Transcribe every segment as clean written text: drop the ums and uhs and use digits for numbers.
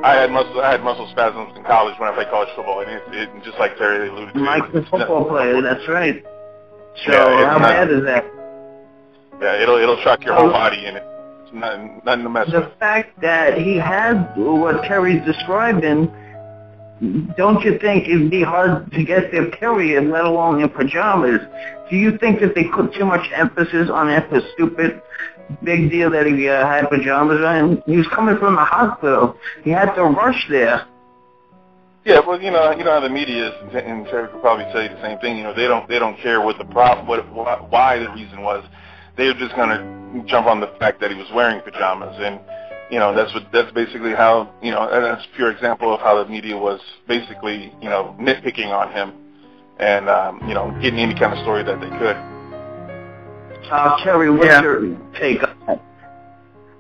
I had muscle spasms in college when I played college football, and it just like Terry alluded to. Like the football player, that's right. So yeah, how bad is that? Yeah, it'll shock your whole body, and it's nothing to mess with. The fact that he had what Terry's describing, don't you think it'd be hard to get there, period, let alone in pajamas? Do you think that they put too much emphasis on that stupid big deal that he had pajamas on? He was coming from the hospital. He had to rush there. Yeah, well, you know how the media is, and Terry could probably tell you the same thing. You know, they don't care what the problem, why the reason was. They're just gonna jump on the fact that he was wearing pajamas, and you know that's basically how and that's a pure example of how the media was basically nitpicking on him, and getting any kind of story that they could. Terry, what's your take on that?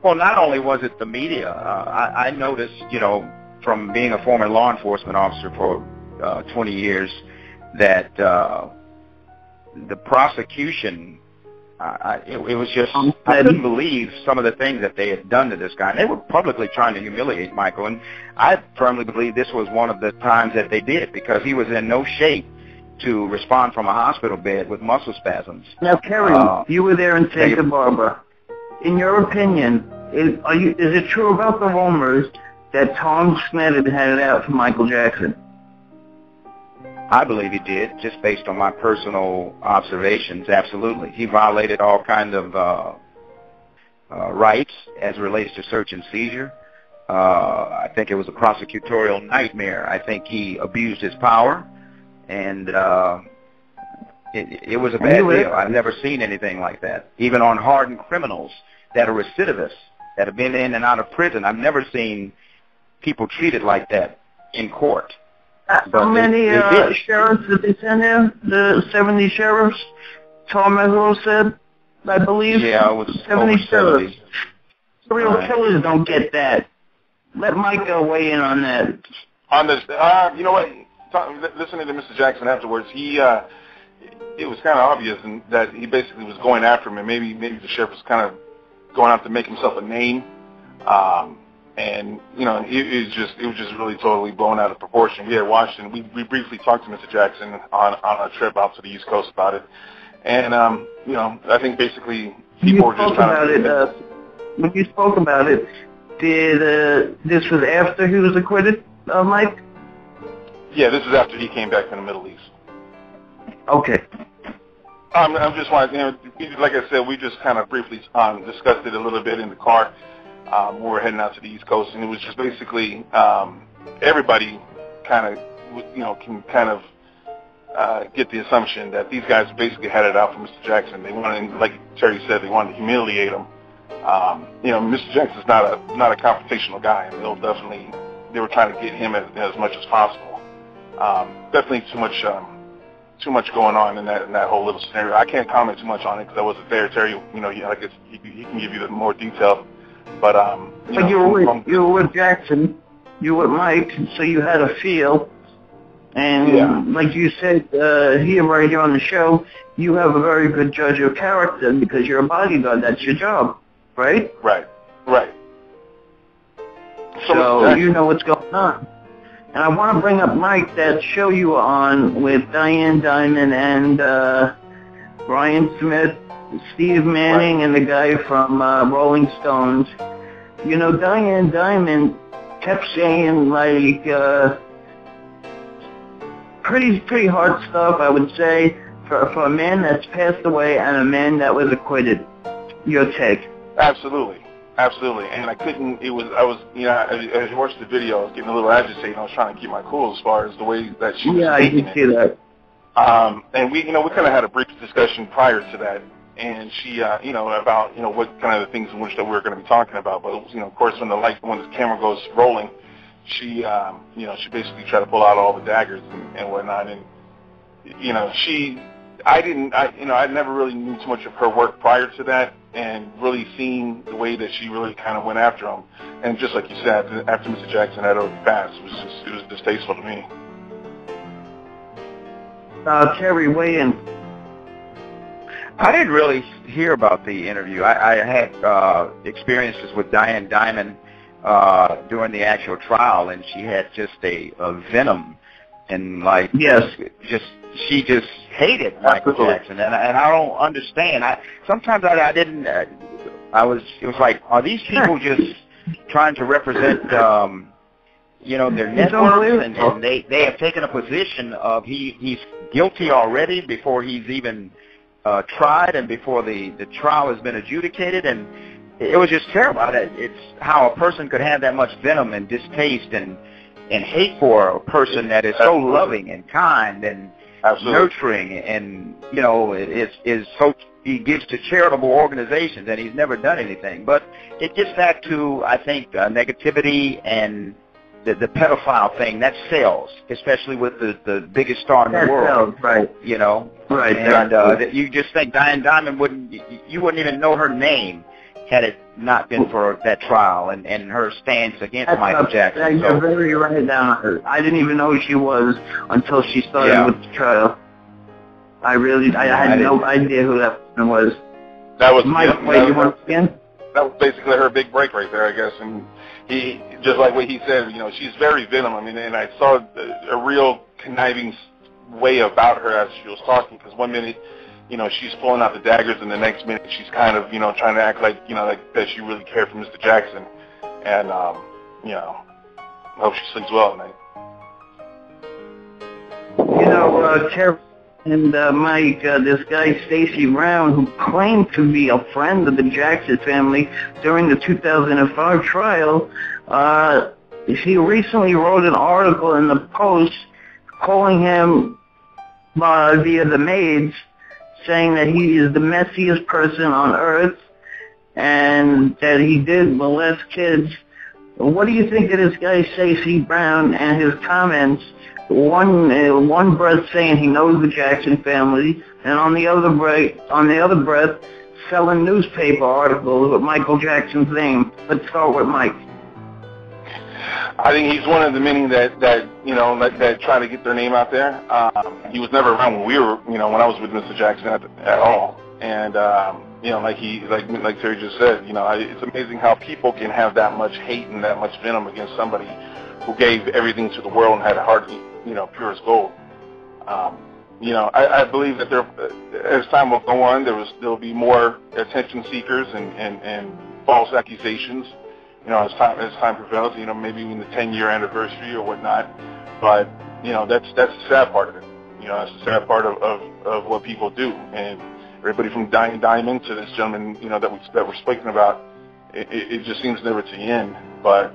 Well, not only was it the media, I noticed, from being a former law enforcement officer for 20 years, that the prosecution, it was just, I couldn't believe some of the things that they had done to this guy. And they were publicly trying to humiliate Michael, and I firmly believe this was one of the times that they did, because he was in no shape to respond from a hospital bed with muscle spasms. Now, Terry, you were there in Santa Barbara. In your opinion, is it true about the rumors that Tom Sneddon had it out for Michael Jackson? I believe he did, just based on my personal observations. Absolutely. He violated all kinds of rights as it relates to search and seizure. I think it was a prosecutorial nightmare. I think he abused his power, and it was a bad deal. I've never seen anything like that. Even on hardened criminals that are recidivists, that have been in and out of prison, I've never seen people treated like that in court. How many sheriffs did they send there? The 70 sheriffs? Tom Ezra said, I believe? Yeah, it was 70 sheriffs. 70. Serial killers don't get that. Let Mike weigh in on that. On this, you know what? Listening to Mr. Jackson afterwards, it was kind of obvious that he basically was going after him, and maybe the sheriff was kind of going out to make himself a name. And it was just really totally blown out of proportion. We had watched, and we briefly talked to Mr. Jackson on a trip out to the East Coast about it. And I think basically people were just trying to. When you spoke about it, this was after he was acquitted, Mike? Yeah, this is after he came back from the Middle East. Okay. I'm just wanting, like I said, we just kind of briefly discussed it a little bit in the car. We were heading out to the East Coast, and it was just basically everybody kind of, can kind of get the assumption that these guys basically had it out for Mr. Jackson. They wanted, like Terry said, they wanted to humiliate him. Mr. Jackson's not a confrontational guy, and they were trying to get him as much as possible. Definitely too much going on in that whole little scenario. I can't comment too much on it because I wasn't there. Terry, I guess he can give you the more detail. But you were with Jackson, you were with Mike, so you had a feel. And like you said here right here on the show, you have a very good judge of character because you're a bodyguard. That's your job, right? Right. So you know what's going on. And I want to bring up, Mike, that show you were on with Diane Diamond and Brian Smith, Steve Manning, and the guy from Rolling Stones. Diane Diamond kept saying, like, pretty hard stuff, I would say, for a man that's passed away and a man that was acquitted. Your take? Absolutely. And I as I watched the video, I was getting a little agitated. I was trying to keep my cool as far as the way that she was taking it. I can see that. And we kind of had a brief discussion prior to that, and she, about, what kind of the things in which that we were going to be talking about. But, of course, when the camera goes rolling, she basically tried to pull out all the daggers and whatnot. And, I never really knew too much of her work prior to that, and really seeing the way that she really kind of went after him. And just like you said, after Mr. Jackson had already passed, it was distasteful to me. Terry, weigh in. I didn't really hear about the interview. I had experiences with Diane Diamond during the actual trial, and she had just a venom, and like she just hated Michael Jackson, and I don't understand. Sometimes I didn't. It was like, are these people just trying to represent their networks, and they have taken a position of he's guilty already before he's even tried and before the trial has been adjudicated, and it was just terrible. It's how a person could have that much venom and distaste and hate for a person that is so loving and kind and nurturing, and is so, he gives to charitable organizations, and he's never done anything. But it gets back to, I think, negativity and the pedophile thing that sells, especially with the biggest star in the world. Sells, right? Right. And you just think Diane Diamond wouldn't even know her name had it not been for that trial and her stance against Michael Jackson. You're very right now. I didn't even know who she was until she started with the trial. I had no idea who that person was. That was you want to begin? That was basically her big break right there, I guess. And he, just like what he said, she's very venom. I mean, and I saw a real conniving way about her as she was talking, because one minute, she's pulling out the daggers, and the next minute she's kind of, trying to act like, like that she really cared for Mr. Jackson. And, I hope she sleeps well at night. Terry and Mike, this guy Stacey Brown, who claimed to be a friend of the Jackson family during the 2005 trial, she recently wrote an article in the Post calling him via the maids, saying that he is the messiest person on earth and that he did molest kids. What do you think of this guy Stacey Brown and his comments? One breath saying he knows the Jackson family, and on the other breath selling newspaper articles with Michael Jackson's name. Let's start with Mike. I think he's one of the many that try to get their name out there. He was never around when when I was with Mr. Jackson at all. And like Terry just said, it's amazing how people can have that much hate and that much venom against somebody who gave everything to the world and had a heart, pure as gold. I believe that as time will go on, there'll be more attention seekers and false accusations. As time prevails, maybe even the 10-year anniversary or whatnot. But that's the sad part of it. That's the sad part of what people do. And everybody from Diane Diamond to this gentleman, that we're speaking about, it just seems never to end. But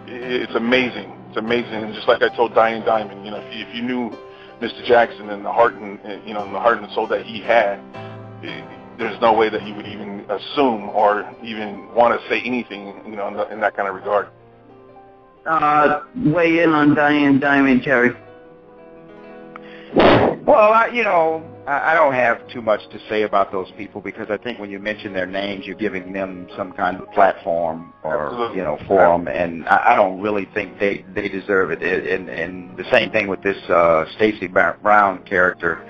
it's amazing. It's amazing. And just like I told Diane Diamond, if you knew Mr. Jackson and the heart and the heart and soul that he had, there's no way that you would even assume or even want to say anything, in that kind of regard. Weigh in on Diane Diamond, Terry. Well, I don't have too much to say about those people, because I think when you mention their names, you're giving them some kind of platform or forum, and I don't really think they deserve it. And the same thing with this Stacey Brown character.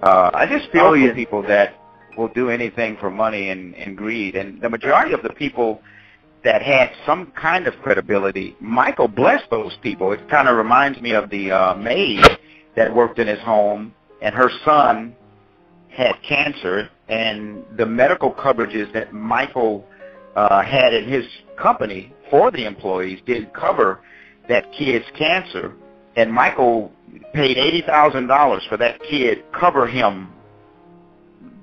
I just feel for people that will do anything for money and greed, and the majority of the people that had some kind of credibility, Michael blessed those people. It kind of reminds me of the maid that worked in his home, and her son had cancer, and the medical coverages that Michael had in his company for the employees didn't cover that kid's cancer, and Michael paid $80,000 for that kid cover him,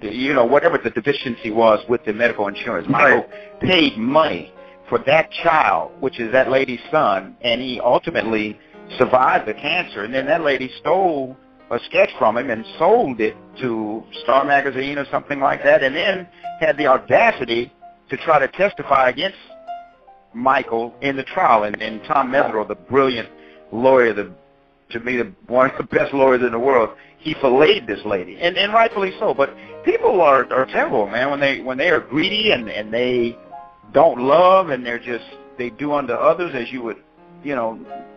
whatever the deficiency was with the medical insurance. Michael paid money for that child, which is that lady's son, and he ultimately survived the cancer. And then that lady stole a sketch from him and sold it to Star Magazine or something like that, and then had the audacity to try to testify against Michael in the trial. And Tom Mesereau, the brilliant lawyer, to me, one of the best lawyers in the world, he filleted this lady, and rightfully so. But people are terrible, man, when they are greedy and they don't love, and they do unto others as you would,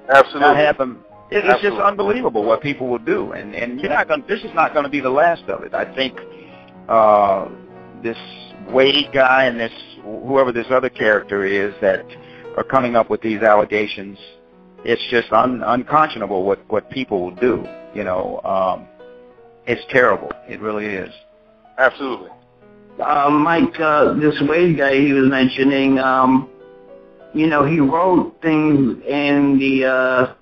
absolutely not have them. It's just unbelievable what people will do, and this is not going to be the last of it. I think this Wade guy and this whoever this other character is that are coming up with these allegations. It's just unconscionable what people will do. You know, it's terrible. It really is. Absolutely. Mike, this Wade guy he was mentioning, you know, he wrote things in the,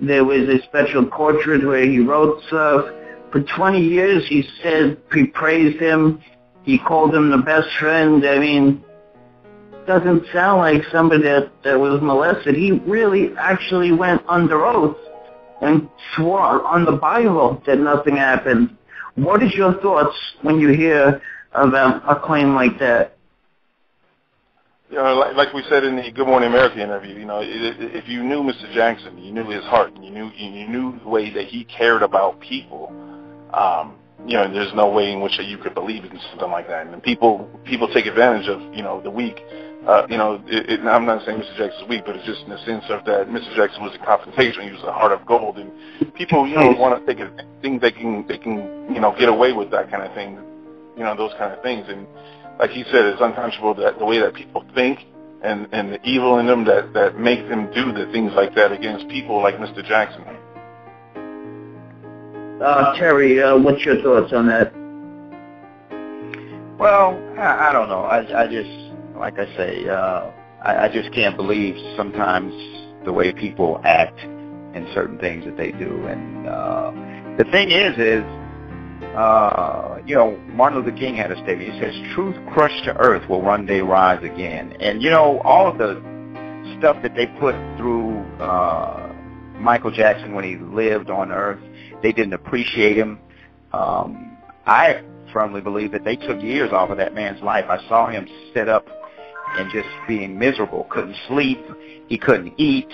there was a special portrait where he wrote stuff. For 20 years, he said, he praised him, he called him the best friend. I mean, doesn't sound like somebody that was molested. He really actually went under oath and swore on the Bible that nothing happened. What is your thoughts when you hear about a claim like that? You know, like we said in the Good Morning America interview, you know, if you knew Mr. Jackson, you knew his heart, and you knew the way that he cared about people, you know, there's no way in which you could believe in something like that. And people take advantage of, you know, the weak. You know, I'm not saying Mr. Jackson's weak, but it's just in the sense of that Mr. Jackson was a confrontation. He was a heart of gold, and people, you know, want to think they can, you know, get away with that kind of thing, you know, those kind of things. And like he said, it's unconscionable that the way that people think and the evil in them that make them do the things like that against people like Mr. Jackson. Terry, what's your thoughts on that? Well, I don't know. I just, like I say, I just can't believe sometimes the way people act in certain things that they do. And the thing is, you know, Martin Luther King had a statement. He says, "Truth crushed to earth will one day rise again." And, you know, all of the stuff that they put through Michael Jackson when he lived on earth, they didn't appreciate him. I firmly believe that they took years off of that man's life. I saw him set up and just being miserable, couldn't sleep, he couldn't eat,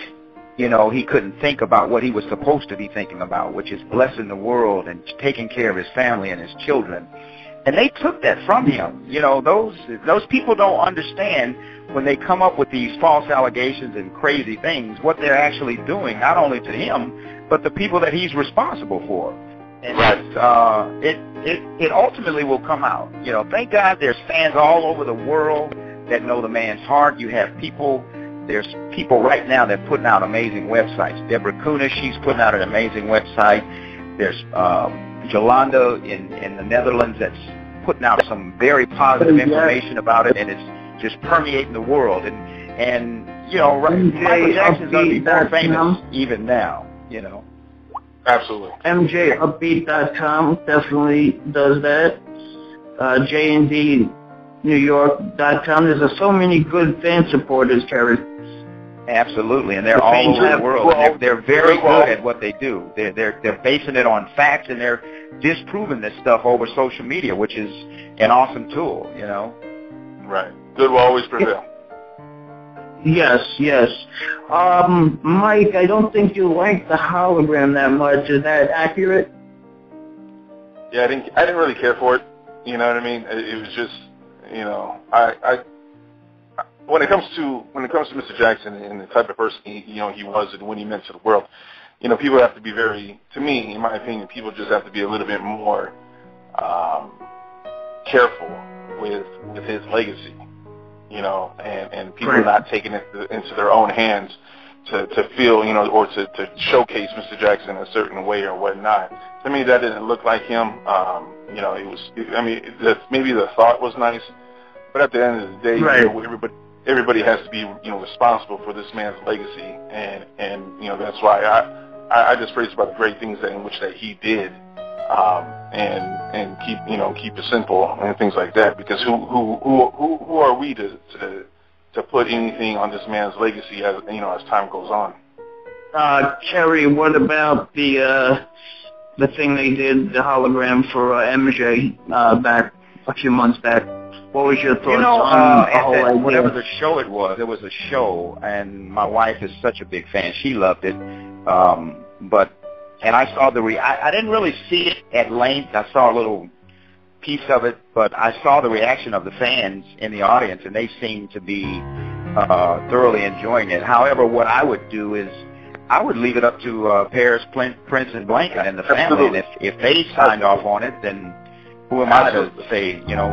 you know, he couldn't think about what he was supposed to be thinking about, which is blessing the world and taking care of his family and his children. And they took that from him. You know, those people don't understand when they come up with these false allegations and crazy things, what they're actually doing, not only to him, but the people that he's responsible for. And it ultimately will come out. You know, thank God there's fans all over the world that know the man's heart. You have there's people right now that are putting out amazing websites. Deborah Kunis, she's putting out an amazing website. There's Jolanda in the Netherlands that's putting out some very positive information about it, and it's just permeating the world. And you know, Michael Jackson's going to be more famous even now, you know. Absolutely. MJUpbeat.com definitely does that. J&D NewYork.com. There's so many good fan supporters, Terry. Absolutely, and they're all over the world. And they're very good at what they do. They're basing it on facts, and they're disproving this stuff over social media, which is an awesome tool, you know. Right. Good will always prevail. Yes. Mike, I don't think you like the hologram that much. Is that accurate? Yeah, I didn't really care for it. You know what I mean? It was just, you know, I when it comes to Mr. Jackson and the type of person he was and what he meant to the world, you know, people have to be very, to me, in my opinion, people just have to be a little bit more careful with his legacy, you know, and people are not taking it into their own hands to feel, you know, or to showcase Mr. Jackson a certain way or whatnot. To me, that didn't look like him. You know, maybe the thought was nice, but at the end of the day, you know, everybody has to be, you know, responsible for this man's legacy, and you know, that's why I just praise about the great things in which that he did, and keep it simple and things like that. Because who are we to put anything on this man's legacy as, you know, as time goes on? Terry, what about the thing they did, the hologram for MJ back a few months back? What was your thoughts on the whole idea? Whatever the show it was a show, and my wife is such a big fan. She loved it. And I saw I didn't really see it at length. I saw a little piece of it, but I saw the reaction of the fans in the audience, and they seemed to be thoroughly enjoying it. However, what I would do is I would leave it up to Paris, Prince, and Blanca and the family. And if they signed off on it, then who am I to say, you know,